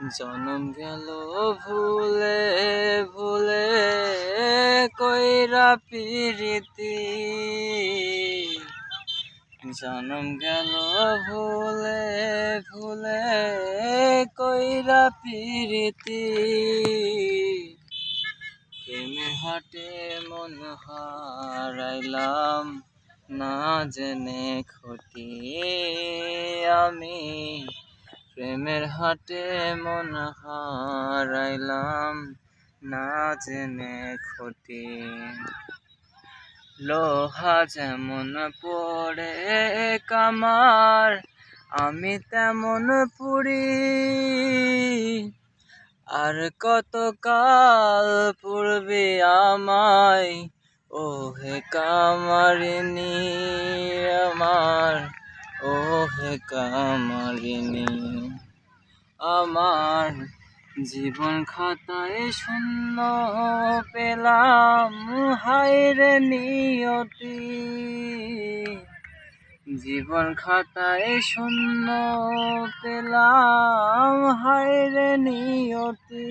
জনম গেল ভুলে ভুলে কইরা পিরিতি, জনম গেল ভুলে ভুলে কইরা পিরিতি। প্রেমে হাটে মন হারাইলাম না জেনে ক্ষতি আমি, প্রেমের হাটে মন হারাইলাম না জেনে ক্ষতি। লোহা যেমন পড়ে কামার আমি তেমন পুরি, আর কতকাল পূর্বে আমায় ও হে কামারিনী আমার, ও হে কামারিনী আমার। জীবন খাতায় শূন্য পেলাম হায়রে নিয়তি, জীবন খাতায় শূন্য পেলাম হায়রে নিয়তি।